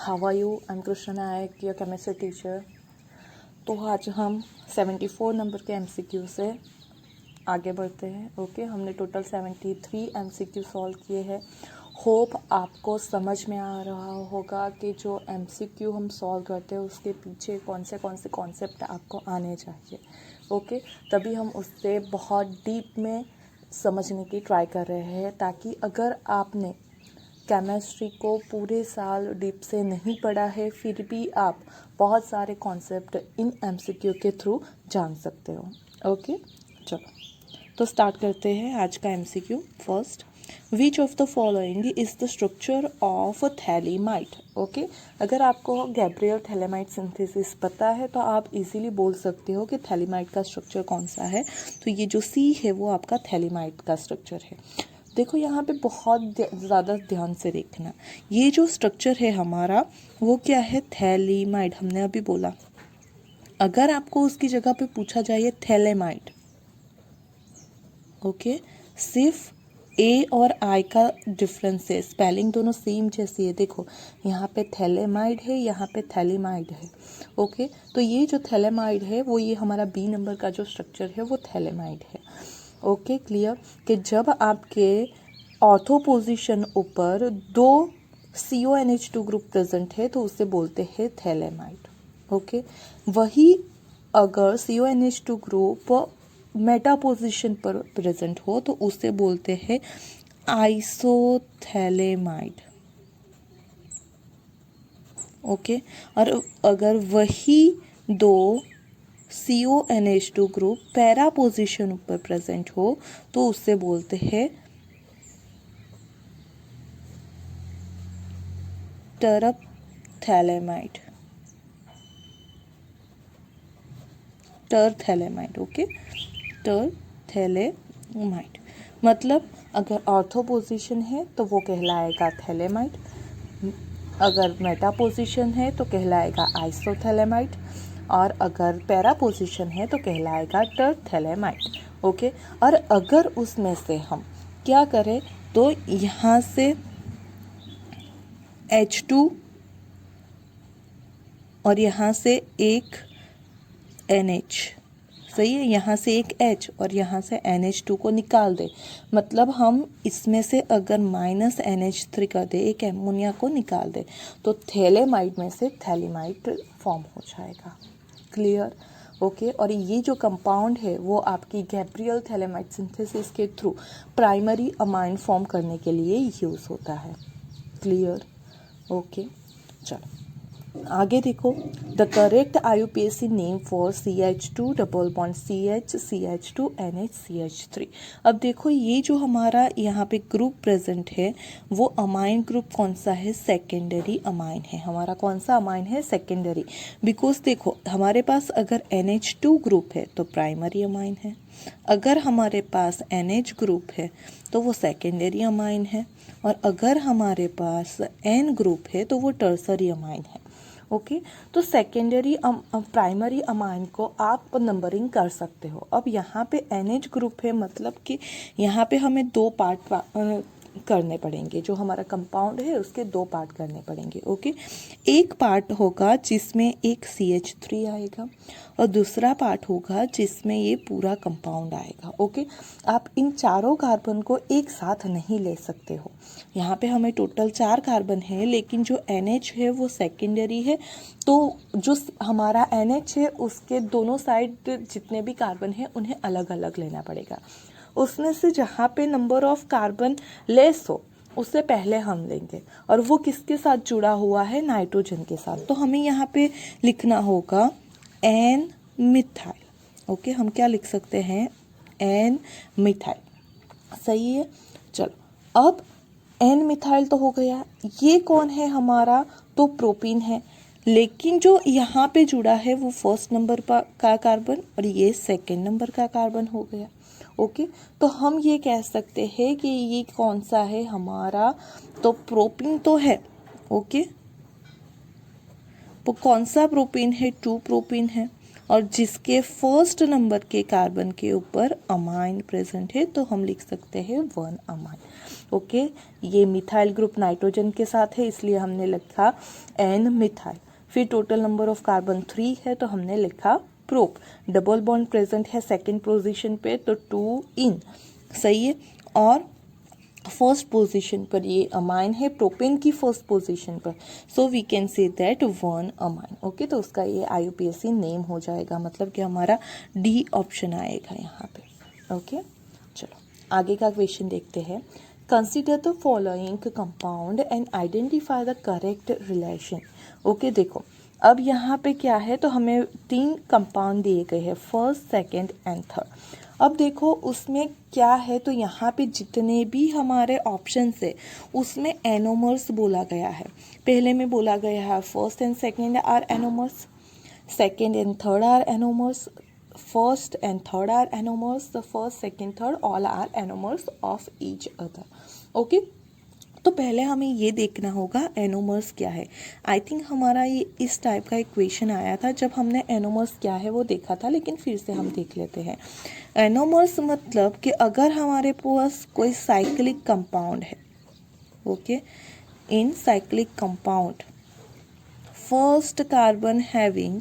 How are you? I am Krishna Nayak, your chemistry teacher. तो आज हम 74 नंबर के एमसीक्यू से आगे बढ़ते हैं। ओके, हमने टोटल 73 एमसीक्यू सॉल्व किए हैं। होप आपको समझ में आ रहा होगा कि जो एमसीक्यू हम सॉल्व करते हैं उसके पीछे कौन से कॉन्सेप्ट आपको आने चाहिए। ओके, तभी हम उससे बहुत डीप में समझने की ट्राई कर रहे हैं, ताकि अगर आपने केमिस्ट्री को पूरे साल डीप से नहीं पढ़ा है फिर भी आप बहुत सारे कॉन्सेप्ट इन एमसीक्यू के थ्रू जान सकते हो। ओके, चलो तो स्टार्ट करते हैं आज का MCQ. First, which of the following is the structure of phthalimide. Okay, अगर आपको गैब्रियल थैलेमाइट सिंथेसिस पता है तो आप इजीली बोल सकते हो कि थैलीमाइट का स्ट्रक्चर कौन सा है। तो ये जो सी है वो आपका थैलीमाइट का स्ट्रक्चर है। देखो यहाँ पे बहुत ज़्यादा ध्यान से देखना, ये जो स्ट्रक्चर है हमारा वो क्या है? थैलीमाइड। हमने अभी बोला, अगर आपको उसकी जगह पे पूछा जाए थैलेमाइड, ओके, सिर्फ ए और आई का डिफरेंस है, स्पेलिंग दोनों सेम जैसी है। देखो यहाँ पे थैलेमाइड है, यहाँ पे थैलीमाइड है। ओके, तो ये जो थैलेमाइड है वो ये हमारा बी नंबर का जो स्ट्रक्चर है वो थैलेमाइड है। Okay, clear? कि जब आपके ऑर्थो पोजीशन ऊपर दो CONH2 ग्रुप प्रेजेंट है तो उसे बोलते हैं थैलेमाइड। ओके, वही अगर CONH2 ग्रुप मेटा पोजीशन पर प्रेजेंट हो तो उसे बोलते हैं आइसोथैलेमाइड। ओके, और अगर वही दो CONH2 ग्रुप पैरा पोजीशन पर प्रेजेंट हो तो उससे बोलते हैं टरथैलेमाइड। टरथैलेमाइड। ओके, टरथैलेमाइड मतलब अगर ऑर्थो पोजीशन है तो वो कहलाएगा थैलेमाइड, अगर मेटा पोजीशन है तो कहलाएगा आइसोथैलेमाइड, और अगर पैरा पोजीशन है तो कहलाएगा टरथैलेमाइड। ओके, और अगर उसमें से हम क्या करें तो यहाँ से H2 और यहाँ से एक NH, सही है, यहाँ से एक H और यहाँ से NH2 को निकाल दे, मतलब हम इसमें से अगर -NH3 कर दे, एक एमोनिया को निकाल दे, तो थैलेमाइड में से थैलीमाइड फॉर्म हो जाएगा। क्लियर? ओके, और ये जो कंपाउंड है वो आपकी गैब्रियल थैलेमाइड सिंथेसिस के थ्रू प्राइमरी अमाइन फॉर्म करने के लिए यूज़ होता है। क्लियर? ओके, चलो आगे देखो। The correct IUPAC name for CH2 double bond CH CH2 NH CH3। अब देखो ये जो हमारा यहाँ पे ग्रुप प्रेजेंट है वो अमाइन ग्रुप कौन सा है? सेकेंडरी अमाइन है। हमारा कौन सा अमाइन है? सेकेंडरी। बिकॉज देखो हमारे पास अगर NH2 ग्रुप है तो प्राइमरी अमाइन है, अगर हमारे पास NH ग्रुप है तो वो सेकेंडरी अमाइन है, और अगर हमारे पास N ग्रुप है तो वो टर्सरी अमाइन है। ओके, तो सेकेंडरी प्राइमरी अमाइन को आप नंबरिंग कर सकते हो। अब यहाँ पे NH ग्रुप है, मतलब कि यहाँ पे हमें दो पार्ट करने पड़ेंगे, जो हमारा कंपाउंड है उसके दो पार्ट करने पड़ेंगे। ओके, एक पार्ट होगा जिसमें एक CH3 आएगा और दूसरा पार्ट होगा जिसमें ये पूरा कंपाउंड आएगा। ओके, आप इन चारों कार्बन को एक साथ नहीं ले सकते हो। यहाँ पे हमें टोटल 4 कार्बन है, लेकिन जो NH है वो सेकेंडरी है, तो जो हमारा NH है उसके दोनों साइड जितने भी कार्बन है उन्हें अलग अलग लेना पड़ेगा। उसमें से जहाँ पे नंबर ऑफ कार्बन लेस हो उससे पहले हम लेंगे, और वो किसके साथ जुड़ा हुआ है? नाइट्रोजन के साथ। तो हमें यहाँ पे लिखना होगा N मिथाइल। ओके, हम क्या लिख सकते हैं? N methyl. सही है, चलो अब N मिथाइल तो हो गया। ये कौन है हमारा? तो प्रोपीन है, लेकिन जो यहाँ पे जुड़ा है वो फर्स्ट नंबर का कार्बन और ये सेकेंड नंबर का कार्बन हो गया। ओके, तो हम ये कह सकते हैं कि ये कौन सा है हमारा? तो प्रोपीन तो है। ओके, तो कौन सा प्रोपीन है? 2 प्रोपीन है। और जिसके फर्स्ट नंबर के कार्बन के ऊपर अमाइन प्रेजेंट है तो हम लिख सकते हैं 1 अमाइन। ओके, ये मिथाइल ग्रुप नाइट्रोजन के साथ है इसलिए हमने लिखा एन मिथाइल। फिर टोटल नंबर ऑफ कार्बन 3 है तो हमने लिखा प्रोप। डबल बॉन्ड प्रेजेंट है सेकेंड पोजीशन पे तो 2 इन, सही है। और फर्स्ट पोजीशन पर ये अमाइन है प्रोपेन की फर्स्ट पोजीशन पर, so we can say that 1 amine. Okay, तो उसका ये IUPAC नेम हो जाएगा, मतलब कि हमारा डी ऑप्शन आएगा यहाँ पे। ओके, चलो आगे का क्वेश्चन देखते हैं। Consider the following compound and identify the correct relation. Okay, देखो अब यहाँ पे क्या है, तो हमें 3 कंपाउंड दिए गए हैं, फर्स्ट सेकेंड एंड थर्ड। अब देखो उसमें क्या है, तो यहाँ पे जितने भी हमारे ऑप्शन है उसमें एनोमर्स बोला गया है। पहले में बोला गया है first and second are anomers, second and third are anomers, first and third are anomers, the first second third all are anomers of each other. Okay, तो पहले हमें ये देखना होगा एनोमर्स क्या है। आई थिंक हमारा ये इस टाइप का एक क्वेश्चन आया था जब हमने एनोमर्स क्या है वो देखा था, लेकिन फिर से हम देख लेते हैं। एनोमर्स मतलब कि अगर हमारे पास कोई साइक्लिक कंपाउंड है, okay, in cyclic compound first carbon having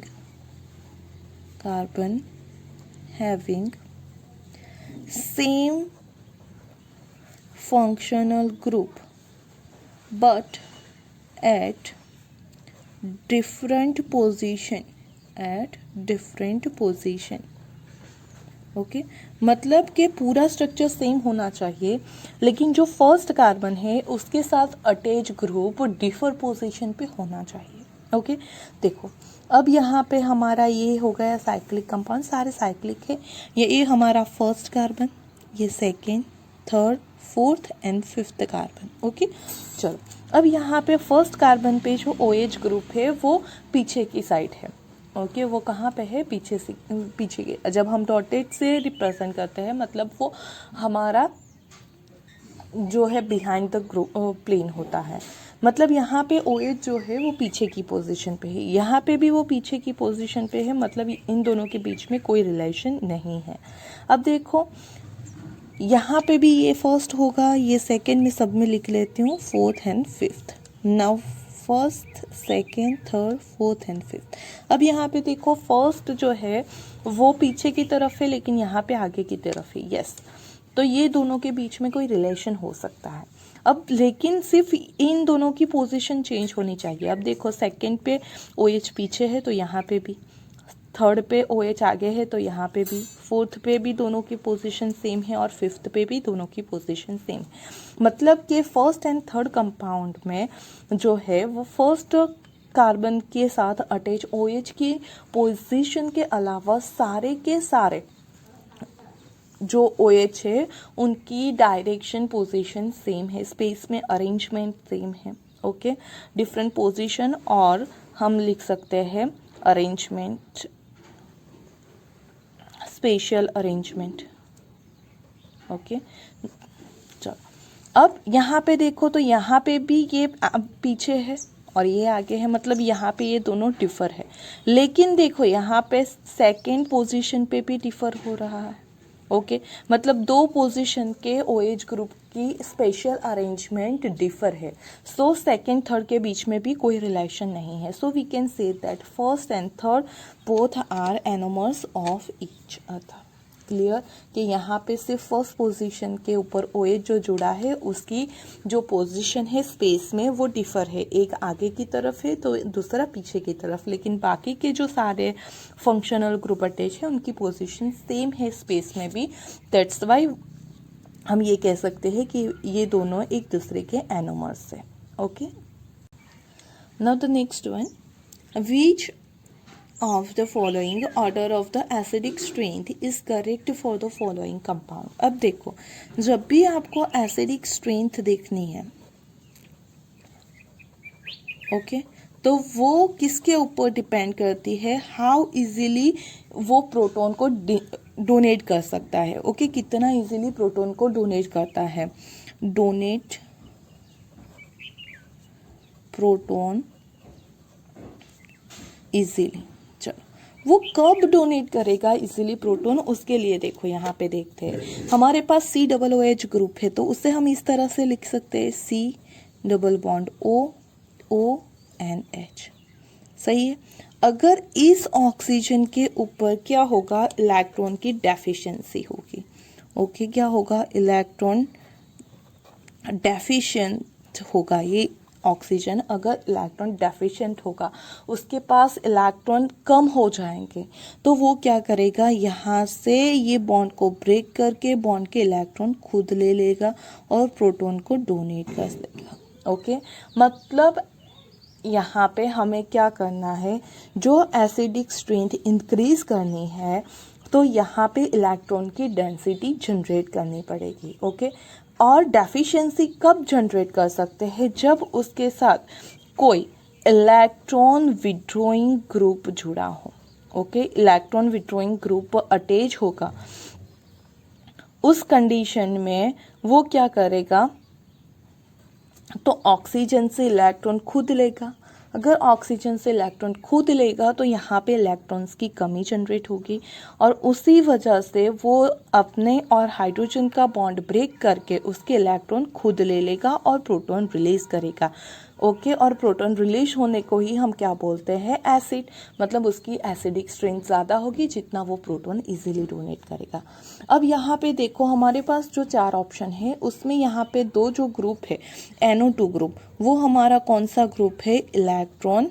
same functional group but at different position, okay, मतलब कि पूरा स्ट्रक्चर सेम होना चाहिए लेकिन जो फर्स्ट कार्बन है उसके साथ अटैच ग्रुप डिफर पोजीशन पे होना चाहिए। ओके, देखो अब यहाँ पे हमारा ये हो गया साइक्लिक कंपाउंड, सारे साइक्लिक है। ये हमारा फर्स्ट कार्बन, ये second, third, fourth and fifth carbon. Okay, चलो अब यहाँ पे फर्स्ट कार्बन पे जो OH ग्रुप है वो पीछे की साइड है। ओके, वो कहाँ पे है, पीछे से, पीछे के, जब हम डॉटेड से रिप्रेजेंट करते हैं मतलब वो हमारा जो है बिहाइंड द ग्रुप प्लेन होता है। मतलब यहाँ पे OH जो है वो पीछे की पोजीशन पे है, यहाँ पे भी वो पीछे की पोजीशन पे है, मतलब इन दोनों के बीच में कोई रिलेशन नहीं है। अब देखो यहाँ पे भी ये फर्स्ट होगा, ये सेकेंड में सब में लिख लेती हूँ, fourth and fifth. Now first second third fourth and fifth. अब यहाँ पे देखो फर्स्ट जो है वो पीछे की तरफ है लेकिन यहाँ पे आगे की तरफ है, यस, तो ये दोनों के बीच में कोई रिलेशन हो सकता है। अब लेकिन सिर्फ इन दोनों की पोजीशन चेंज होनी चाहिए। अब देखो सेकेंड पे OH पीछे है तो यहाँ पे भी, थर्ड पे OH आगे है तो यहाँ पे भी, फोर्थ पे भी दोनों की पोजीशन सेम है और फिफ्थ पे भी दोनों की पोजीशन सेम है। मतलब कि फर्स्ट एंड थर्ड कंपाउंड में जो है वो फर्स्ट कार्बन के साथ अटैच OH की पोजीशन के अलावा सारे के सारे जो OH है उनकी डायरेक्शन पोजीशन सेम है, स्पेस में अरेंजमेंट सेम है। ओके, डिफरेंट पोजीशन और हम लिख सकते हैं अरेंजमेंट, स्पेशल अरेंजमेंट। ओके, चलो अब यहाँ पे देखो तो यहाँ पे भी ये पीछे है और ये आगे है, मतलब यहाँ पे ये दोनों डिफर है। लेकिन देखो यहाँ पे सेकेंड पोजीशन पे भी डिफर हो रहा है। ओके, मतलब दो पोजीशन के OH ग्रुप की स्पेशल अरेंजमेंट डिफर है, सो सेकेंड थर्ड के बीच में भी कोई रिलेशन नहीं है। So we can say that first and third both are anomers of each other. Clear कि यहाँ पे सिर्फ फर्स्ट पोजीशन के ऊपर OH जो जुड़ा है उसकी जो पोजीशन है स्पेस में वो डिफर है, एक आगे की तरफ है तो दूसरा पीछे की तरफ, लेकिन बाकी के जो सारे फंक्शनल ग्रुप अटैच है उनकी पोजीशन सेम है स्पेस में भी। दैट्स वाई हम ये कह सकते हैं कि ये दोनों एक दूसरे के एनोमर्स है। Okay, now the next one, which of the following order of the acidic strength is correct for the following compound। अब देखो जब भी आपको एसिडिक स्ट्रेंथ देखनी है, ओके, तो वो किसके ऊपर डिपेंड करती है, हाउ इजीली वो प्रोटॉन को डोनेट कर सकता है। ओके, कितना इजीली प्रोटॉन को डोनेट करता है, डोनेट प्रोटॉन इजीली। वो कब डोनेट करेगा इजीली प्रोटॉन, उसके लिए देखो यहाँ पे देखते हैं, हमारे पास COOH ग्रुप है तो उसे हम इस तरह से लिख सकते हैं COONH। सही है। अगर इस ऑक्सीजन के ऊपर क्या होगा, इलेक्ट्रॉन की डेफिशिएंसी होगी। ओके, क्या होगा, इलेक्ट्रॉन डेफिशिएंट होगा ये ऑक्सीजन। अगर इलेक्ट्रॉन डेफिशिएंट होगा, उसके पास इलेक्ट्रॉन कम हो जाएंगे, तो वो क्या करेगा, यहाँ से ये बॉन्ड को ब्रेक करके बॉन्ड के इलेक्ट्रॉन खुद ले लेगा और प्रोटॉन को डोनेट कर देगा। ओके, मतलब यहाँ पे हमें क्या करना है, जो एसिडिक स्ट्रेंथ इंक्रीज करनी है तो यहाँ पे इलेक्ट्रॉन की डेंसिटी जनरेट करनी पड़ेगी। ओके, और डेफिशिएंसी कब जनरेट कर सकते हैं, जब उसके साथ कोई इलेक्ट्रॉन विड्रॉइंग ग्रुप जुड़ा हो। Okay, electron withdrawing group attach होगा, उस कंडीशन में वो क्या करेगा, तो ऑक्सीजन से इलेक्ट्रॉन खुद लेगा। अगर ऑक्सीजन से इलेक्ट्रॉन खुद लेगा तो यहाँ पे इलेक्ट्रॉन्स की कमी जनरेट होगी और उसी वजह से वो अपने और हाइड्रोजन का बॉन्ड ब्रेक करके उसके इलेक्ट्रॉन खुद ले लेगा और प्रोटॉन रिलीज करेगा। ओके, और प्रोटॉन रिलीज होने को ही हम क्या बोलते हैं, एसिड। मतलब उसकी एसिडिक स्ट्रेंथ ज़्यादा होगी जितना वो प्रोटॉन इजीली डोनेट करेगा। अब यहाँ पे देखो हमारे पास जो 4 ऑप्शन है उसमें यहाँ पे 2 जो ग्रुप है NO2 ग्रुप, वो हमारा कौन सा ग्रुप है, इलेक्ट्रॉन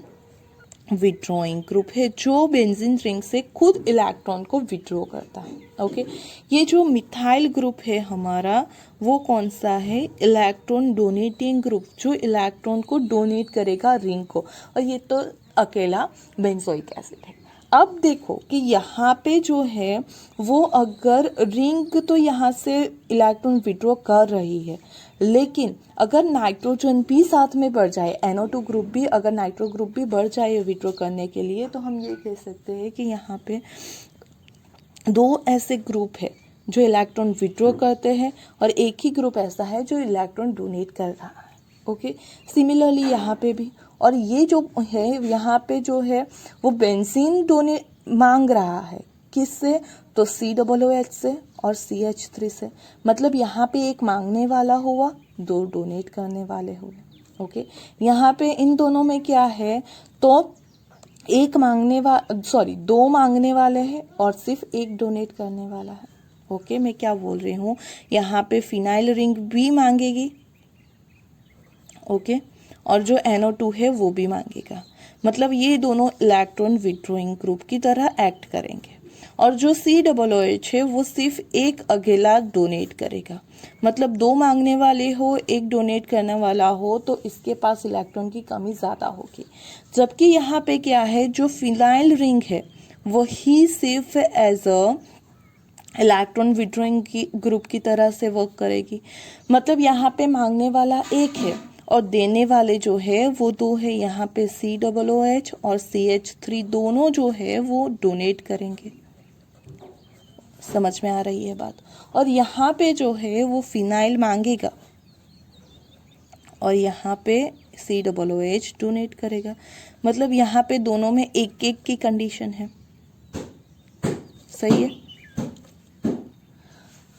विड्रॉइंग ग्रुप है, जो बेंजीन रिंग से खुद इलेक्ट्रॉन को विड्रॉ करता है। ओके, ये जो मिथाइल ग्रुप है हमारा, वो कौन सा है, इलेक्ट्रॉन डोनेटिंग ग्रुप, जो इलेक्ट्रॉन को डोनेट करेगा रिंग को, और ये तो अकेला बेंजोइक एसिड है। अब देखो कि यहाँ पे जो है वो अगर रिंग तो यहाँ से इलेक्ट्रॉन विड्रॉ कर रही है, लेकिन अगर नाइट्रोजन भी साथ में बढ़ जाए, NO2 ग्रुप भी, अगर नाइट्रो ग्रुप भी बढ़ जाए विड्रॉ करने के लिए, तो हम ये कह सकते हैं कि यहाँ पे 2 ऐसे ग्रुप है जो इलेक्ट्रॉन विड्रॉ करते हैं और एक ही ग्रुप ऐसा है जो इलेक्ट्रॉन डोनेट कर रहा है। ओके, सिमिलरली यहाँ पे भी, और ये जो है यहाँ पे जो है वो बेंजीन डोनेट मांग रहा है, किससे, तो COOH से और CH3 से। मतलब यहाँ पे एक मांगने वाला हुआ, 2 डोनेट करने वाले हुए। ओके, यहाँ पे इन दोनों में क्या है, तो एक मांगने 2 मांगने वाले हैं और सिर्फ एक डोनेट करने वाला है। ओके, मैं क्या बोल रही हूँ, यहाँ पे फिनाइल रिंग भी मांगेगी। ओके, और जो NO2 है वो भी मांगेगा। मतलब ये दोनों इलेक्ट्रॉन विड्रॉइंग ग्रुप की तरह एक्ट करेंगे, और जो COOH है वो सिर्फ एक अकेला डोनेट करेगा। मतलब 2 मांगने वाले हो, एक डोनेट करने वाला हो, तो इसके पास इलेक्ट्रॉन की कमी ज़्यादा होगी। जबकि यहाँ पे क्या है, जो फिनाइल रिंग है वही सिर्फ एज अ इलेक्ट्रॉन विड्रॉइंग की ग्रुप की तरह से वर्क करेगी। मतलब यहाँ पे मांगने वाला एक है और देने वाले जो है वो 2 है। यहाँ पे COOH और CH3 दोनों जो है वो डोनेट करेंगे। समझ में आ रही है बात। और यहाँ पे जो है वो फिनाइल मांगेगा और यहाँ पे COOH डोनेट करेगा। मतलब यहाँ पे दोनों में एक एक की कंडीशन है। सही है।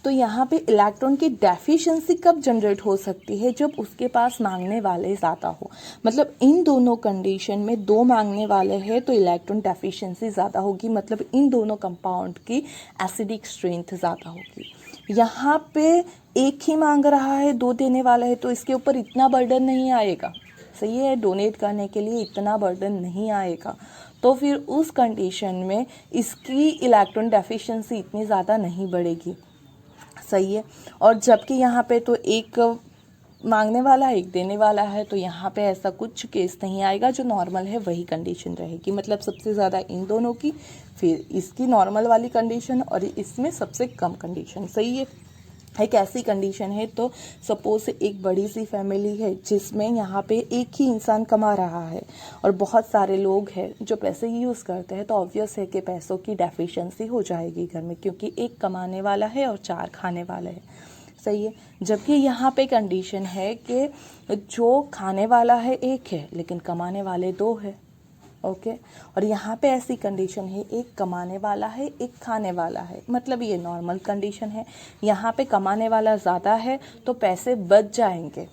तो यहाँ पे इलेक्ट्रॉन की डेफिशिएंसी कब जनरेट हो सकती है, जब उसके पास मांगने वाले ज़्यादा हो। मतलब इन दोनों कंडीशन में 2 मांगने वाले हैं तो इलेक्ट्रॉन डेफिशिएंसी ज़्यादा होगी। मतलब इन दोनों कंपाउंड की एसिडिक स्ट्रेंथ ज़्यादा होगी। यहाँ पे एक ही मांग रहा है, 2 देने वाला है, तो इसके ऊपर इतना बर्डन नहीं आएगा। सही है, डोनेट करने के लिए इतना बर्डन नहीं आएगा। तो फिर उस कंडीशन में इसकी इलेक्ट्रॉन डेफिशिएंसी इतनी ज़्यादा नहीं बढ़ेगी। सही है। और जबकि यहाँ पे तो एक मांगने वाला है, एक देने वाला है, तो यहाँ पे ऐसा कुछ केस नहीं आएगा। जो नॉर्मल है वही कंडीशन रहेगी। मतलब सबसे ज़्यादा इन दोनों की, फिर इसकी नॉर्मल वाली कंडीशन और इसमें सबसे कम कंडीशन। सही है। एक ऐसी कंडीशन है, तो सपोज एक बड़ी सी फैमिली है जिसमें यहाँ पे एक ही इंसान कमा रहा है और बहुत सारे लोग हैं जो पैसे यूज़ करते हैं, तो ऑब्वियस है कि पैसों की डेफिशिएंसी हो जाएगी घर में, क्योंकि एक कमाने वाला है और 4 खाने वाले हैं। सही है। जबकि यहाँ पे कंडीशन है कि जो खाने वाला है एक है लेकिन कमाने वाले 2 है। ओके और यहाँ पे ऐसी कंडीशन है, एक कमाने वाला है एक खाने वाला है, मतलब ये नॉर्मल कंडीशन है। यहाँ पे कमाने वाला ज़्यादा है तो पैसे बच जाएंगे,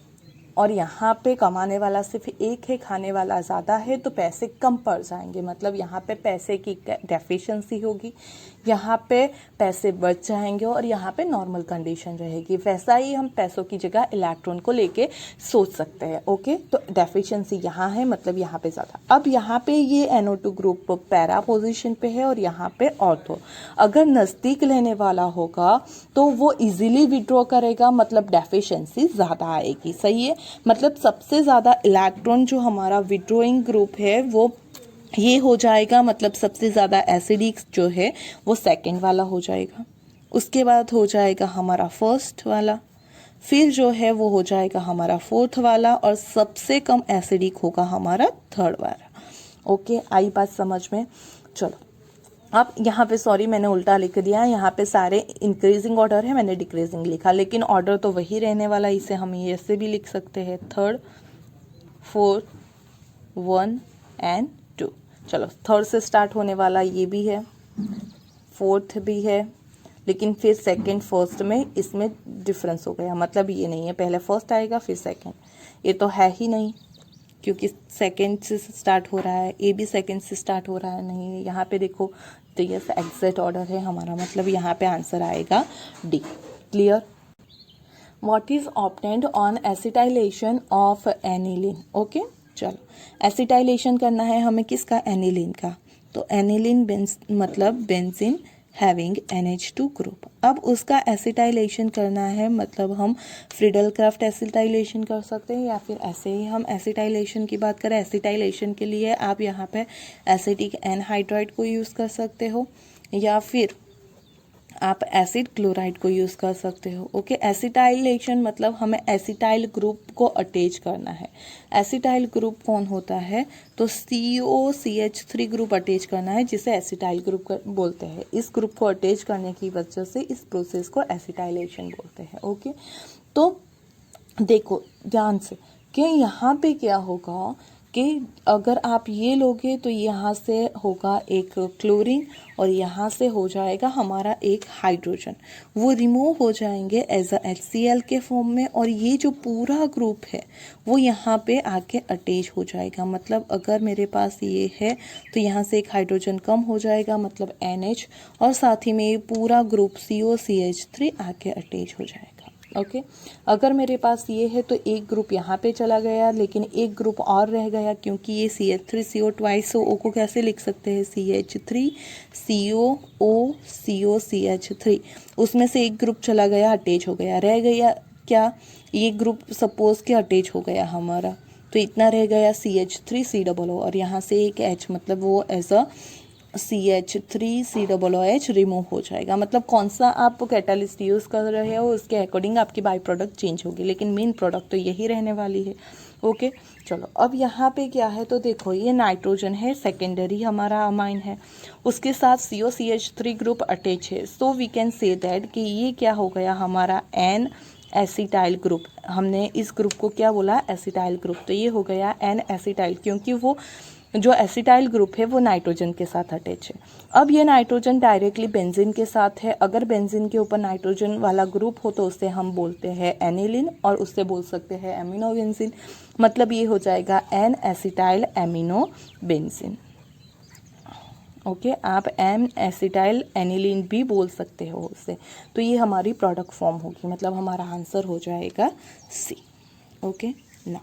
और यहाँ पे कमाने वाला सिर्फ एक है, खाने वाला ज़्यादा है तो पैसे कम पड़ जाएंगे, मतलब यहाँ पे पैसे की डेफिशिएंसी होगी, यहाँ पे पैसे बच जाएंगे और यहाँ पे नॉर्मल कंडीशन रहेगी। वैसा ही हम पैसों की जगह इलेक्ट्रॉन को लेके सोच सकते हैं। ओके, तो डेफिशिएंसी यहाँ है, मतलब यहाँ पे ज़्यादा। अब यहाँ पे ये NO2 ग्रुप पैरा पोजीशन पे है और यहाँ पे ऑर्थो। अगर नज़दीक लेने वाला होगा तो वो इजीली विड्रॉ करेगा, मतलब डेफिशिएंसी ज़्यादा आएगी। सही है, मतलब सबसे ज़्यादा इलेक्ट्रॉन जो हमारा विड्रॉइंग ग्रुप है वो ये हो जाएगा, मतलब सबसे ज़्यादा एसिडिक जो है वो सेकंड वाला हो जाएगा, उसके बाद हो जाएगा हमारा फर्स्ट वाला, फिर जो है वो हो जाएगा हमारा फोर्थ वाला, और सबसे कम एसिडिक होगा हमारा थर्ड वाला। ओके, आई बात समझ में? चलो अब यहाँ पे सॉरी मैंने उल्टा लिख दिया है, यहाँ पे सारे इंक्रीजिंग ऑर्डर है, मैंने डिक्रीजिंग लिखा, लेकिन ऑर्डर तो वही रहने वाला, इसे हम ऐसे भी लिख सकते हैं, थर्ड, फोर्थ, 1 एंड 2। चलो थर्ड से स्टार्ट होने वाला ये भी है, फोर्थ भी है, लेकिन फिर सेकंड फर्स्ट में इसमें डिफरेंस हो गया, मतलब ये नहीं है पहले फर्स्ट आएगा फिर सेकंड, ये तो है ही नहीं क्योंकि सेकंड से स्टार्ट हो रहा है, ए भी सेकंड से स्टार्ट हो रहा है, नहीं यहाँ पे देखो तो ये एग्जैक्ट ऑर्डर है हमारा, मतलब यहाँ पे आंसर आएगा D. Clear? What is obtained on acetylation of aniline? Okay, चलो एसिटाइलेशन करना है हमें किसका? एनिलीन का। तो एनिलीन मतलब बेंजीन हैविंग NH2 ग्रुप। अब उसका एसिटाइलेशन करना है, मतलब हम फ्रीडल क्राफ्ट एसिटाइलेशन कर सकते हैं, या फिर ऐसे ही हम एसिटाइलेशन की बात करें। एसिटाइलेशन के लिए आप यहाँ पे एसिटिक एनहाइड्राइड को यूज़ कर सकते हो, या फिर आप एसिड क्लोराइड को यूज़ कर सकते हो। ओके, एसिटाइलेशन मतलब हमें एसिटाइल ग्रुप को अटैच करना है। एसिटाइल ग्रुप कौन होता है? तो COCH3 ग्रुप अटैच करना है, जिसे एसिटाइल ग्रुप बोलते हैं। इस ग्रुप को अटैच करने की वजह से इस प्रोसेस को एसिटाइलेशन बोलते हैं। ओके, तो देखो ध्यान से कि यहाँ पे क्या होगा कि अगर आप ये लोगे तो यहाँ से होगा एक क्लोरीन और यहाँ से हो जाएगा हमारा एक हाइड्रोजन, वो रिमूव हो जाएंगे एज अ HCl के फॉर्म में, और ये जो पूरा ग्रुप है वो यहाँ पे आके अटैच हो जाएगा। मतलब अगर मेरे पास ये है तो यहाँ से एक हाइड्रोजन कम हो जाएगा, मतलब NH, और साथ ही में ये पूरा ग्रुप COCH3 आके अटैच हो जाएगा। ओके, अगर मेरे पास ये है तो एक ग्रुप यहाँ पे चला गया, लेकिन एक ग्रुप और रह गया, क्योंकि ये CH3CO ट्वाइस, तो O को कैसे लिख सकते हैं? CH3COO COCH3, उसमें से एक ग्रुप चला गया, अटैच हो गया, रह गया क्या? ये ग्रुप सपोज के अटैच हो गया हमारा, तो इतना रह गया CH3COO, और यहाँ से एक H, मतलब वो एज अ CH3COOH रिमूव हो जाएगा। मतलब कौन सा आप कैटालिस्ट यूज़ कर रहे हो उसके अकॉर्डिंग आपकी बाई प्रोडक्ट चेंज होगी, लेकिन मेन प्रोडक्ट तो यही रहने वाली है। ओके, चलो अब यहाँ पे क्या है, तो देखो ये नाइट्रोजन है, सेकेंडरी हमारा अमाइन है, उसके साथ COCH3 ग्रुप अटैच है, so we can say that कि ये क्या हो गया हमारा N एसिटाइल ग्रुप। हमने इस ग्रुप को क्या बोला? एसिटाइल ग्रुप, तो ये हो गया N एसिटाइल, क्योंकि वो जो एसिटाइल ग्रुप है वो नाइट्रोजन के साथ अटैच है। अब ये नाइट्रोजन डायरेक्टली बेंजीन के साथ है, अगर बेंजीन के ऊपर नाइट्रोजन वाला ग्रुप हो तो उसे हम बोलते हैं एनिलीन, और उससे बोल सकते हैं एमिनो बेंजीन, मतलब ये हो जाएगा N acetyl amino benzene. Okay, आप N एसिटाइल एनिलीन भी बोल सकते हो उससे, तो ये हमारी प्रोडक्ट फॉर्म होगी, मतलब हमारा आंसर हो जाएगा C। Okay, now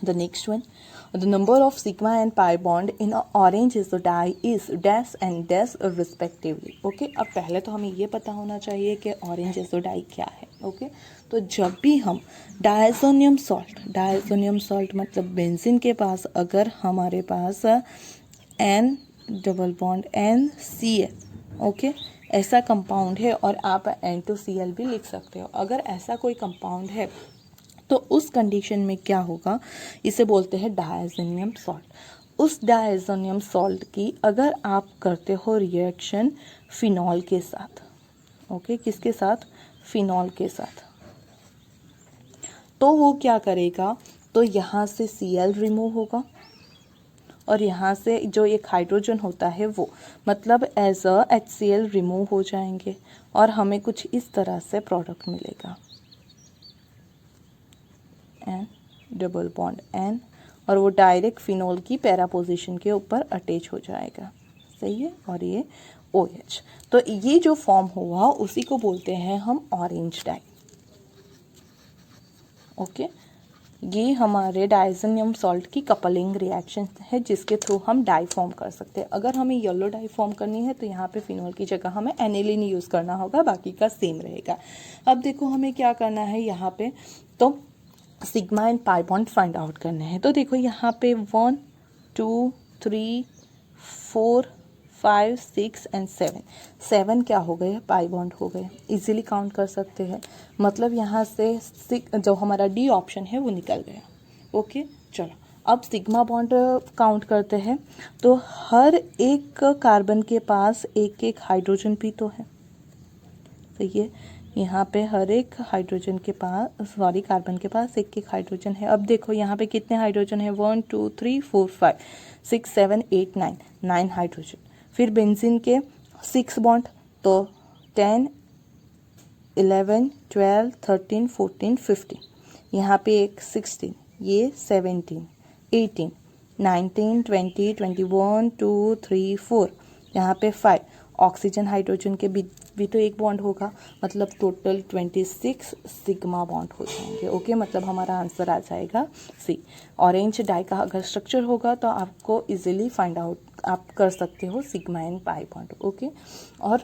the next one, the number of sigma and pi bond in a orange isodie is dash and dash respectively. Okay, अब पहले तो हमें ये पता होना चाहिए कि ऑरेंज isodie क्या है। ओके, तो जब भी हम डायज़ोनियम सॉल्ट मतलब बेंजीन के पास अगर हमारे पास N double bond NCl, okay, ऐसा कंपाउंड है, और आप N2Cl भी लिख सकते हो, अगर ऐसा कोई कंपाउंड है तो उस कंडीशन में क्या होगा, इसे बोलते हैं डायज़ोनियम सॉल्ट। उस डायज़ोनियम सॉल्ट की अगर आप करते हो रिएक्शन फिनॉल के साथ, ओके, किसके साथ? फिनॉल के साथ, तो वो क्या करेगा, तो यहाँ से Cl रिमूव होगा, और यहाँ से जो एक हाइड्रोजन होता है वो, मतलब एज अ HCl रिमूव हो जाएंगे और हमें कुछ इस तरह से प्रोडक्ट मिलेगा, N डबल बॉन्ड N, और वो डायरेक्ट फिनोल की पैरा पोजीशन के ऊपर अटैच हो जाएगा, सही है, और ये OH। तो ये जो फॉर्म हुआ उसी को बोलते हैं हम ऑरेंज डाई। ओके, ये हमारे डायज़ोनियम सॉल्ट की कपलिंग रिएक्शन है जिसके थ्रू हम डाई फॉर्म कर सकते हैं। अगर हमें येलो डाई फॉर्म करनी है तो यहाँ पे फिनोल की जगह हमें एनिलीन यूज़ करना होगा, बाकी का सेम रहेगा। अब देखो हमें क्या करना है यहाँ पे, तो sigma and pi bond find out करने हैं। तो देखो यहाँ पे 1 2 3 4 5 6 एंड 7 क्या हो गए, पाई बॉन्ड हो गए, इजीली काउंट कर सकते हैं। मतलब यहाँ से जो हमारा डी ऑप्शन है वो निकल गया। ओके, चलो अब सिग्मा बॉन्ड काउंट करते हैं। तो हर एक कार्बन के पास एक एक हाइड्रोजन भी तो है, सही है। यहाँ पे हर एक हाइड्रोजन के पास, सॉरी कार्बन के पास एक एक हाइड्रोजन है। अब देखो यहाँ पे कितने हाइड्रोजन है, 1 2 3 4 5 6 7 8 9 हाइड्रोजन। फिर बेंजीन के 6 बॉन्ड, तो 10 11 12 13 14 15, यहाँ पे एक 16, ये 17 18 19 20 21 2 3 4, यहाँ पे 5। ऑक्सीजन हाइड्रोजन के भी तो एक बॉन्ड होगा, मतलब टोटल 26 सिग्मा बॉन्ड हो जाएंगे। ओके, मतलब हमारा आंसर आ जाएगा सी। ऑरेंज डाई का अगर स्ट्रक्चर होगा तो आपको इजीली फाइंड आउट आप कर सकते हो sigma and pi bond. Okay, और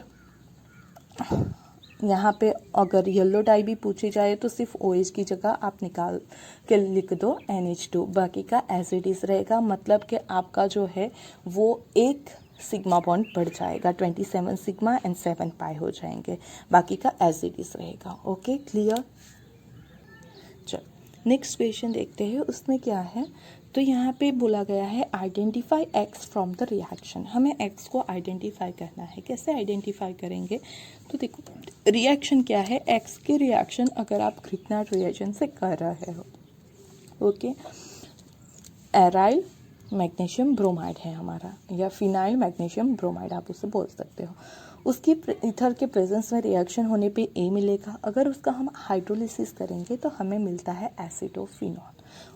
यहाँ पे अगर येलो डाई भी पूछी जाए तो सिर्फ OH की जगह आप निकाल के लिख दो NH2, बाकी का एज इट इज़ रहेगा। मतलब कि आपका जो है वो एक सिग्मा बॉन्ड बढ़ जाएगा, 27 सिग्मा एंड 7 पाई हो जाएंगे, बाकी का एज इट इज़ रहेगा। Okay, clear. चलो नेक्स्ट क्वेश्चन देखते हैं, उसमें क्या है। तो यहाँ पे बोला गया है identify X from the reaction. हमें X को आइडेंटिफाई करना है। कैसे आइडेंटिफाई करेंगे, तो देखो रिएक्शन क्या है, X के रिएक्शन अगर आप ग्रिग्नार्ड रिएजन से कर रहे हो, ओके, एराइल मैग्नीशियम ब्रोमाइड है हमारा, या फिनाइल मैग्नीशियम ब्रोमाइड आप उसे बोल सकते हो। उसकी ईथर के प्रेजेंस में रिएक्शन होने पे A मिलेगा। अगर उसका हम हाइड्रोलिसिस करेंगे तो हमें मिलता है एसिटोफिनॉल।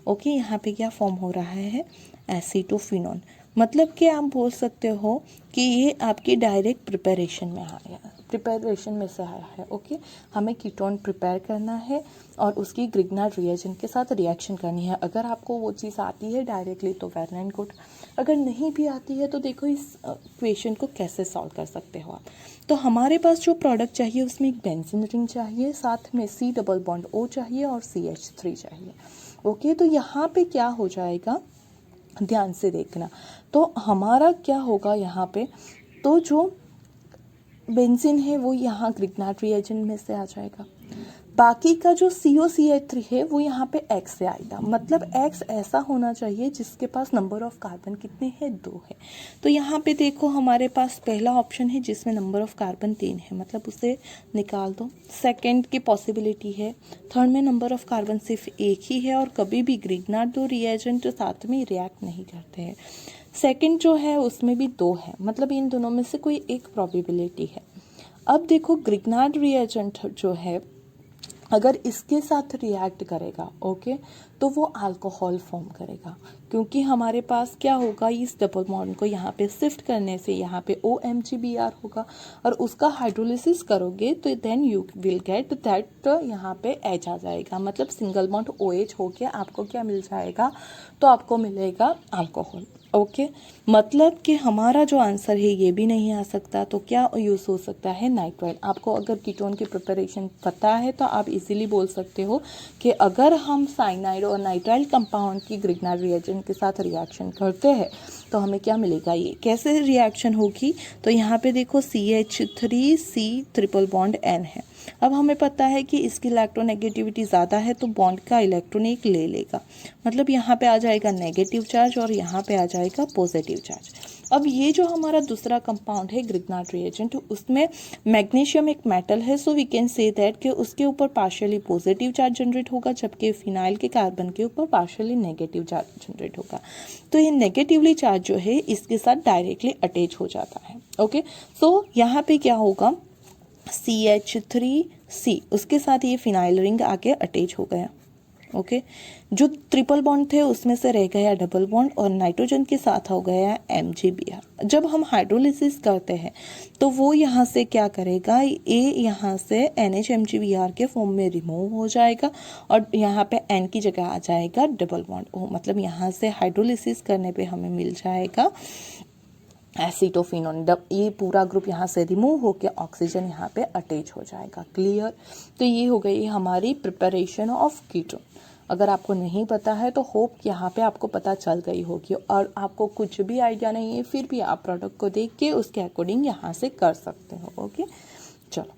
ओके, यहाँ पे क्या फॉर्म हो रहा है, एसिटोफिनॉल। मतलब कि आप बोल सकते हो कि ये आपकी डायरेक्ट प्रिपरेशन में से आया है। ओके, हमें कीटोन प्रिपेयर करना है और उसकी ग्रिग्नार्ड रिएजन के साथ रिएक्शन करनी है। अगर आपको वो चीज़ आती है डायरेक्टली तो वेल एंड गुड, अगर नहीं भी आती है तो देखो इस इक्वेशन को कैसे सॉल्व कर सकते हो आप। तो हमारे पास जो प्रोडक्ट चाहिए उसमें एक बेंजीन रिंग चाहिए, साथ में C डबल बॉन्ड O चाहिए और CH3 चाहिए। ओके, तो यहाँ पे क्या हो जाएगा, ध्यान से देखना। तो हमारा क्या होगा यहाँ पे, तो जो बेंजीन है वो यहाँ ग्रिग्नार्ड रिएजन में से आ जाएगा, बाकी का जो COCH3 है वो यहाँ पे X से आएगा। मतलब X ऐसा होना चाहिए जिसके पास नंबर ऑफ कार्बन कितने हैं, 2 है। तो यहाँ पे देखो हमारे पास पहला ऑप्शन है जिसमें नंबर ऑफ कार्बन 3 है, मतलब उसे निकाल दो। सेकंड की पॉसिबिलिटी है, थर्ड में नंबर ऑफ कार्बन सिर्फ 1 ही है और कभी भी ग्रिग्नार्ड 2 रिएजेंट साथ में रिएक्ट नहीं करते हैं। सेकंड जो है उसमें भी 2 है, मतलब इन दोनों में से कोई एक प्रोबेबिलिटी है। अब देखो ग्रिग्नार्ड रिएजेंट जो है अगर इसके साथ रिएक्ट करेगा, ओके, तो वो अल्कोहल फॉर्म करेगा, क्योंकि हमारे पास क्या होगा, इस डबल बॉन्ड को यहाँ पे शिफ्ट करने से यहाँ पे OMgBr होगा और उसका हाइड्रोलिसिस करोगे तो then you will get that, यहाँ पे H आ जाएगा, मतलब सिंगल बॉन्ड OH होके आपको क्या मिल जाएगा, तो आपको मिलेगा अल्कोहल। ओके, मतलब कि हमारा जो आंसर है ये भी नहीं आ सकता, तो क्या यूज़ हो सकता है, नाइट्राइल। आपको अगर कीटोन की प्रिपरेशन पता है तो आप इजीली बोल सकते हो कि अगर हम साइनाइड और नाइट्राइल कंपाउंड की ग्रिग्नार्ड रिएजेंट के साथ रिएक्शन करते हैं तो हमें क्या मिलेगा, ये कैसे रिएक्शन होगी। तो यहाँ पे देखो CH3C ट्रिपल बॉन्ड N है, अब हमें पता है कि इसकी इलेक्ट्रोनेगेटिविटी ज़्यादा है तो बॉन्ड का इलेक्ट्रॉन एक ले लेगा, मतलब यहाँ पे आ जाएगा नेगेटिव चार्ज और यहाँ पे आ जाएगा पॉजिटिव चार्ज। अब ये जो हमारा दूसरा कंपाउंड है ग्रिग्नार्ड रिएजेंट, उसमें मैग्नीशियम एक मेटल है, so we can say that कि उसके ऊपर पार्शियली पॉजिटिव चार्ज जनरेट होगा, जबकि फिनाइल के कार्बन के ऊपर पार्शियली नेगेटिव चार्ज जनरेट होगा। तो ये नेगेटिवली चार्ज जो है इसके साथ डायरेक्टली अटैच हो जाता है। ओके, सो यहाँ पे क्या होगा, CH3C उसके साथ ये फिनाइल रिंग आके अटैच हो गया। ओके, जो ट्रिपल बॉन्ड थे उसमें से रह गया डबल बॉन्ड और नाइट्रोजन के साथ हो गया MgBr। जब हम हाइड्रोलिसिस करते हैं तो वो यहाँ से क्या करेगा, ये यहाँ से NH-MgBr के फॉर्म में रिमूव हो जाएगा और यहाँ पे N की जगह आ जाएगा डबल बॉन्ड O, मतलब यहाँ से हाइड्रोलिसिस करने पे हमें मिल जाएगा एसिटोफिनोन। ये पूरा ग्रुप यहाँ से रिमूव होकर ऑक्सीजन यहाँ पे अटैच हो जाएगा। क्लियर? तो ये हो गई हमारी प्रिपरेशन ऑफ कीटोन। अगर आपको नहीं पता है तो होप यहाँ पे आपको पता चल गई होगी, और आपको कुछ भी आइडिया नहीं है फिर भी आप प्रोडक्ट को देख के उसके अकॉर्डिंग यहाँ से कर सकते हो। ओके, चलो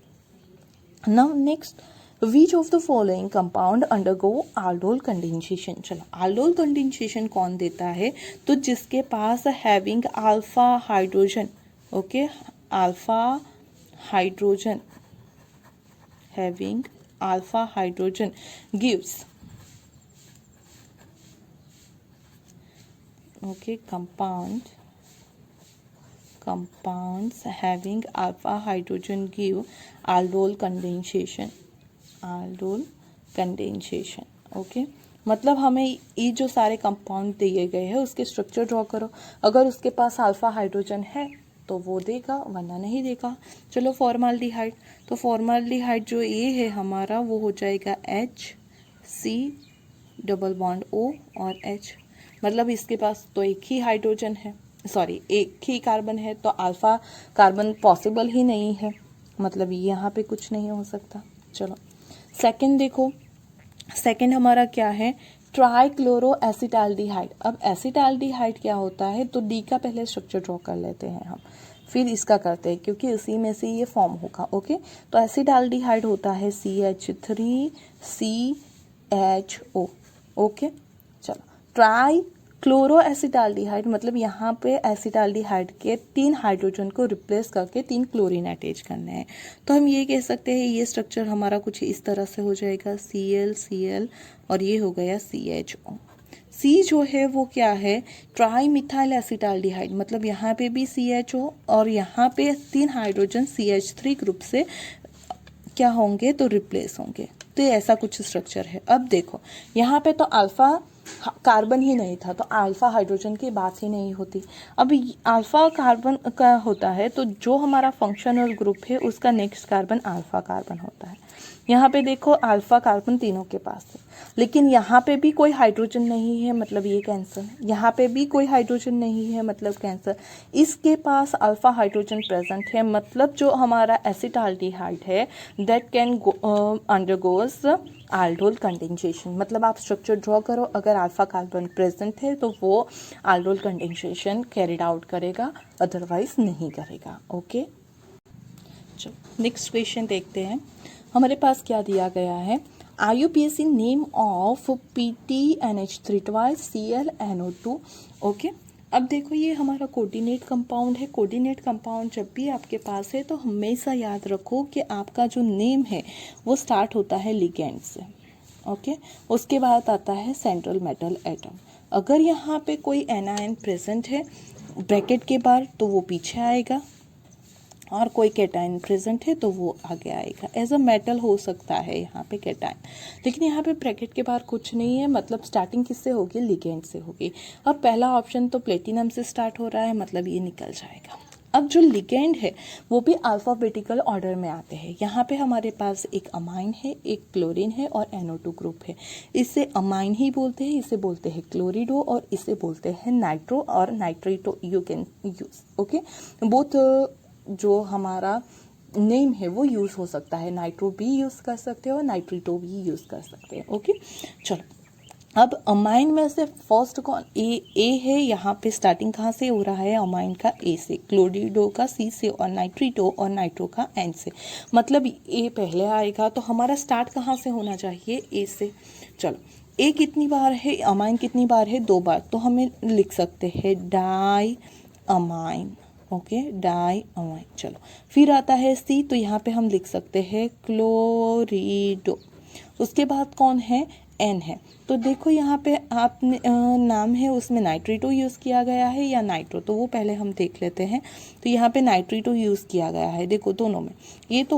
now next, which of the following compound undergo aldol condensation. चलो aldol कंडेंसेशन कौन देता है, तो जिसके पास having alpha hydrogen, okay, alpha hydrogen, having alpha hydrogen gives, okay, compounds having alpha hydrogen give aldol condensation, aldol condensation। Okay, मतलब हमें ये जो सारे कंपाउंड दिए गए हैं उसके स्ट्रक्चर ड्रॉ करो, अगर उसके पास अल्फा हाइड्रोजन है तो वो देगा वरना नहीं देगा। चलो फॉर्माल्डिहाइड, तो फॉर्माल्डिहाइड जो ये है हमारा वो हो जाएगा HC डबल बॉन्ड O और H, मतलब इसके पास तो एक ही हाइड्रोजन है, सॉरी एक ही कार्बन है, तो अल्फा कार्बन पॉसिबल ही नहीं है, मतलब यहाँ पे कुछ नहीं हो सकता। चलो सेकंड देखो, सेकंड हमारा क्या है, ट्राइक्लोरो एसिटाल्डिहाइड। अब एसिटाल्डिहाइड क्या होता है, तो डी का पहले स्ट्रक्चर ड्रॉ कर लेते हैं हम, फिर इसका करते हैं क्योंकि उसी में से ये फॉर्म होगा। ओके, तो एसिटाल्डिहाइड होता है CH3CHO। ओके, चलो ट्राई क्लोरो एसिटाल्डिहाइड, मतलब यहाँ पे एसिटाल्डिहाइड के 3 हाइड्रोजन को रिप्लेस करके 3 क्लोरीन अटैच करने हैं, तो हम ये कह सकते हैं ये स्ट्रक्चर हमारा कुछ इस तरह से हो जाएगा, ClCl और ये हो गया CHO। C जो है वो क्या है, ट्राई मिथाइल एसिटाल्डिहाइड, मतलब यहाँ पे भी CHO और यहाँ पे 3 हाइड्रोजन CH3 ग्रुप से क्या होंगे तो रिप्लेस होंगे, तो ऐसा कुछ स्ट्रक्चर है। अब देखो यहाँ पे तो अल्फा कार्बन ही नहीं था तो अल्फा हाइड्रोजन की बात ही नहीं होती। अब अल्फा कार्बन का होता है तो जो हमारा फंक्शनल ग्रुप है उसका नेक्स्ट कार्बन अल्फा कार्बन होता है। यहाँ पे देखो अल्फा कार्बन तीनों के पास है, लेकिन यहाँ पे भी कोई हाइड्रोजन नहीं है, मतलब ये कैंसर। यहाँ पे भी कोई हाइड्रोजन नहीं है, मतलब कैंसर। इसके पास अल्फा हाइड्रोजन प्रेजेंट है, मतलब जो हमारा एसिटाल्डिहाइड है that can undergoes aldol condensation. मतलब आप स्ट्रक्चर ड्रॉ करो, अगर अल्फा कार्बन प्रेजेंट है तो वो aldol कंडेंसेशन कैरिड आउट करेगा, अदरवाइज नहीं करेगा। ओके, चलो नेक्स्ट क्वेश्चन देखते हैं। हमारे पास क्या दिया गया है, IUPAC name of PTNH3 twice ClNO2। Okay, अब देखो ये हमारा कोऑर्डिनेट कंपाउंड है। कोऑर्डिनेट कंपाउंड जब भी आपके पास है तो हमेशा याद रखो कि आपका जो नेम है वो स्टार्ट होता है लिगेंड से। ओके, उसके बाद आता है सेंट्रल मेटल एटम। अगर यहाँ पे कोई एनायन प्रेजेंट है ब्रैकेट के बाहर तो वो पीछे आएगा, और कोई कैटायन प्रेजेंट है तो वो आगे आएगा। एज अ मेटल हो सकता है यहाँ पे कैटायन, लेकिन यहाँ पे ब्रैकेट के बाहर कुछ नहीं है, मतलब स्टार्टिंग किससे होगी, लिगेंड से होगी। अब पहला ऑप्शन तो प्लेटिनम से स्टार्ट हो रहा है, मतलब ये निकल जाएगा। अब जो लिगेंड है वो भी अल्फाबेटिकल ऑर्डर में आते हैं। यहाँ पे हमारे पास एक अमाइन है, एक क्लोरीन है और NO2 ग्रुप है। इसे अमाइन ही बोलते हैं, इसे बोलते हैं क्लोरिडो और इसे बोलते हैं नाइट्रो और nitrato, you can use. Okay, both जो हमारा नेम है वो यूज़ हो सकता है, नाइट्रो भी यूज़ कर सकते हो और नाइट्रेटो भी यूज़ कर सकते हैं। ओके, चलो अब अमाइन में से फर्स्ट कौन, ए है, यहाँ पे स्टार्टिंग कहाँ से हो रहा है, अमाइन का ए से, क्लोरिडो का सी से, और नाइट्रिटो और नाइट्रो का एन से, मतलब ए पहले आएगा। तो हमारा स्टार्ट कहाँ से होना चाहिए, ए से। चलो ए कितनी बार है, अमाइन कितनी बार है, 2 बार, तो हमें लिख सकते हैं diamine, okay, diamine. चलो फिर आता है सी, तो यहाँ पे हम लिख सकते हैं क्लोरिडो। उसके बाद कौन है, एन है। तो देखो यहाँ पे आपने नाम है उसमें नाइट्रिटो यूज़ किया गया है या नाइट्रो, तो वो पहले हम देख लेते हैं। तो यहाँ पे नाइट्रिटो यूज़ किया गया है, देखो दोनों में। ये तो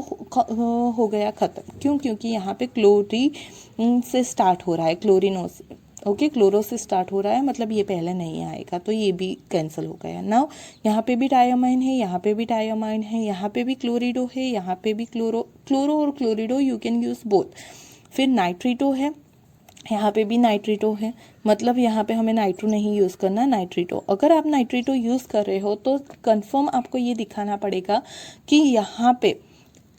हो गया ख़त्म, क्यों, क्योंकि यहाँ पे क्लोरी से स्टार्ट हो रहा है, क्लोरिनो से, ओके, क्लोरो से स्टार्ट हो रहा है, मतलब ये पहले नहीं आएगा, तो ये भी कैंसिल हो गया। नाउ यहाँ पे भी डायमाइन है, यहाँ पे भी डायमाइन है, यहाँ पे भी क्लोरिडो है, यहाँ पे भी क्लोरो और क्लोरिडो यू कैन यूज़ बोथ। फिर नाइट्रिटो है, यहाँ पे भी नाइट्रिटो है, मतलब यहाँ पे हमें नाइट्रो नहीं यूज़ करना, नाइट्रिटो। अगर आप नाइट्रिटो यूज़ कर रहे हो तो कंफर्म आपको ये दिखाना पड़ेगा कि यहाँ पे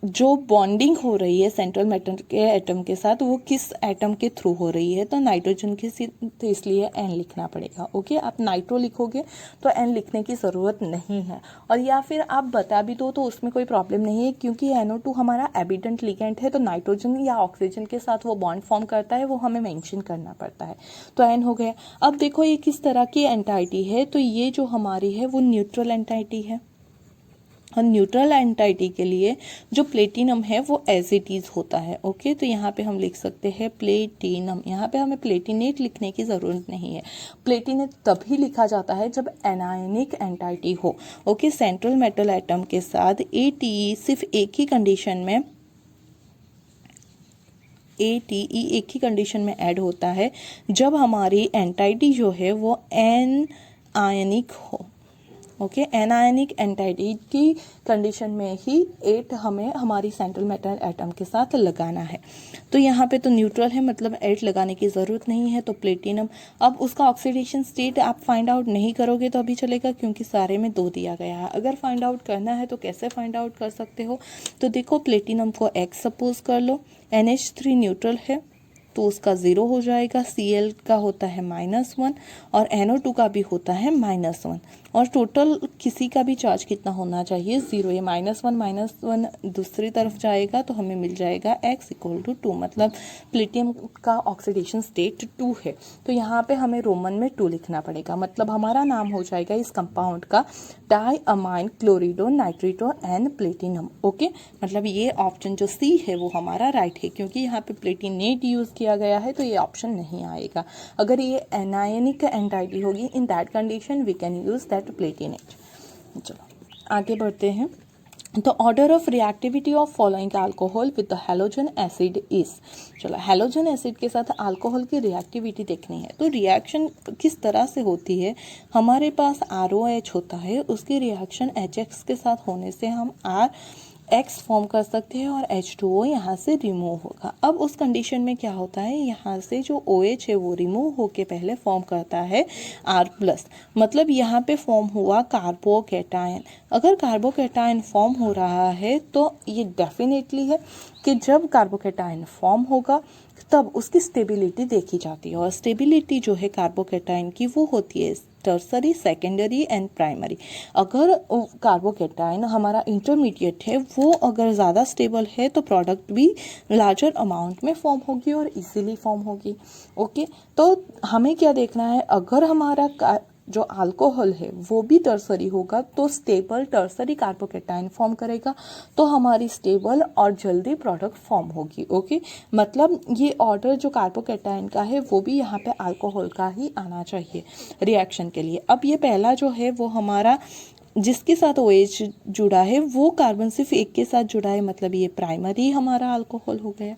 जो बॉन्डिंग हो रही है सेंट्रल मेटल के एटम के साथ, वो किस एटम के थ्रू हो रही है, तो नाइट्रोजन के, तो इसलिए एन लिखना पड़ेगा। ओके, आप नाइट्रो लिखोगे तो एन लिखने की ज़रूरत नहीं है, और या फिर आप बता भी दो तो उसमें कोई प्रॉब्लम नहीं है, क्योंकि NO2 हमारा एबिडेंट लिगेंड है, तो नाइट्रोजन या ऑक्सीजन के साथ वो बॉन्ड फॉर्म करता है, वो हमें मेंशन करना पड़ता है, तो एन हो गया। अब देखो ये किस तरह की एंटाइटी है, तो ये जो हमारी है वो न्यूट्रल एंटाइटी है, और न्यूट्रल एंटाइटी के लिए जो प्लेटिनम है वो एज इट इज होता है। ओके, तो यहाँ पे हम लिख सकते हैं प्लेटिनम, यहाँ पे हमें प्लेटिनेट लिखने की ज़रूरत नहीं है। प्लेटिनेट तभी लिखा जाता है जब एनायनिक एंटाइटी हो। ओके, सेंट्रल मेटल एटम के साथ ATE सिर्फ एक ही कंडीशन में, ATE एक ही कंडीशन में ऐड होता है, जब हमारी एंटाइटी जो है वो एन आयनिक हो। ओके, एनायनिक एंटाइटी की कंडीशन में ही 8 हमें हमारी सेंट्रल मेटल एटम के साथ लगाना है। तो यहाँ पे तो न्यूट्रल है, मतलब 8 लगाने की ज़रूरत नहीं है, तो प्लेटिनम। अब उसका ऑक्सीडेशन स्टेट आप फाइंड आउट नहीं करोगे तो अभी चलेगा, क्योंकि सारे में 2 दिया गया है। अगर फाइंड आउट करना है तो कैसे फाइंड आउट कर सकते हो, तो देखो प्लेटिनम को X सपोज कर लो, NH3 न्यूट्रल है तो उसका 0 हो जाएगा, Cl का होता है -1 और NO2 का भी होता है -1, और टोटल किसी का भी चार्ज कितना होना चाहिए, 0। ये -1 दूसरी तरफ जाएगा तो हमें मिल जाएगा X = 2, मतलब प्लेटिनम का ऑक्सीडेशन स्टेट 2 है। तो यहाँ पे हमें रोमन में 2 लिखना पड़ेगा, मतलब हमारा नाम हो जाएगा इस कंपाउंड का डाईअमाइन क्लोरिडो नाइट्रिटो एन प्लेटिनम। ओके, मतलब ये ऑप्शन जो सी है वो हमारा राइट है, क्योंकि यहाँ पे प्लेटिनेट यूज़ किया गया है तो ये ऑप्शन नहीं आएगा। अगर ये एनायनिक एंटाइटी होगी, in that condition we can use that platinate. चलो आगे बढ़ते हैं। तो order of reactivity of following alcohol with the halogen acid is, चलो हैलोजन एसिड के साथ अल्कोहल की रिएक्टिविटी देखनी है। तो रिएक्शन किस तरह से होती है, हमारे पास ROH होता है, उसकी रिएक्शन HX के साथ होने से हम X फॉर्म कर सकते हैं और H2O यहाँ से रिमूव होगा। अब उस कंडीशन में क्या होता है, यहाँ से जो OH है वो रिमूव होके पहले फॉर्म करता है R+, मतलब यहाँ पे फॉर्म हुआ कार्बोकेटायन। अगर कार्बोकेटायन फॉर्म हो रहा है तो ये डेफिनेटली है कि जब कार्बोकेटायन फॉर्म होगा तब उसकी स्टेबिलिटी देखी जाती है, और स्टेबिलिटी जो है कार्बोकेटायन की वो होती है टर्सरी, सेकेंडरी एंड प्राइमरी। अगर कार्बोकेटायन हमारा इंटरमीडिएट है, वो अगर ज़्यादा स्टेबल है तो प्रोडक्ट भी लार्जर अमाउंट में फॉर्म होगी और इजीली फॉर्म होगी। ओके, तो हमें क्या देखना है, अगर हमारा जो अल्कोहल है वो भी टर्सरी होगा तो स्टेबल टर्सरी कार्बोकेटायन फॉर्म करेगा, तो हमारी स्टेबल और जल्दी प्रोडक्ट फॉर्म होगी। ओके, मतलब ये ऑर्डर जो कार्बोकेटायन का है वो भी यहाँ पे अल्कोहल का ही आना चाहिए रिएक्शन के लिए। अब ये पहला जो है वो हमारा जिसके साथ OH जुड़ा है वो कार्बन सिर्फ एक के साथ जुड़ा है, मतलब ये प्राइमरी हमारा अल्कोहल हो गया।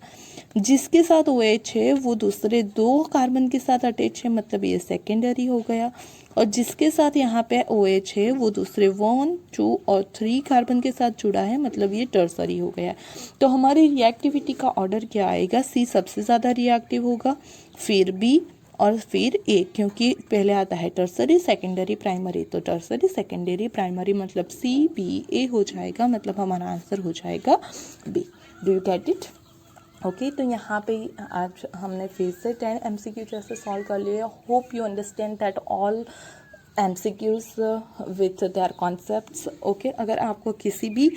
जिसके साथ OH है वो दूसरे 2 कार्बन के साथ अटैच है, मतलब ये सेकेंडरी हो गया। और जिसके साथ यहाँ पे OH है वो दूसरे 1, 2 और 3 कार्बन के साथ जुड़ा है, मतलब ये टर्सरी हो गया। तो हमारी रिएक्टिविटी का ऑर्डर क्या आएगा, C सबसे ज़्यादा रिएक्टिव होगा, फिर B और फिर A, क्योंकि पहले आता है टर्सरी, सेकेंडरी, प्राइमरी, तो टर्सरी, सेकेंडरी, प्राइमरी मतलब C, B, A हो जाएगा, मतलब हमारा आंसर हो जाएगा B। Do you get it? Okay तो यहाँ पे आज हमने फिर से 10 MCQ जैसे सॉल्व कर लिए। Hope you understand that all MCQs with their concepts. Okay अगर आपको किसी भी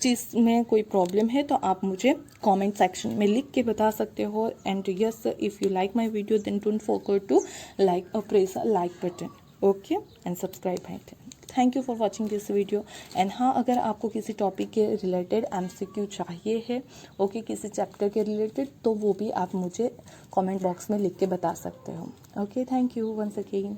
चीज़ में कोई प्रॉब्लम है तो आप मुझे कमेंट सेक्शन में लिख के बता सकते हो। And yes, if you like my video then don't forget to like press a like button, okay, and subscribe my channel. Thank you for watching this video. And हाँ, अगर आपको किसी टॉपिक के रिलेटेड MCQ चाहिए है, okay, किसी chapter के related, तो वो भी आप मुझे कमेंट बॉक्स में लिख के बता सकते हो। Okay, thank you once again.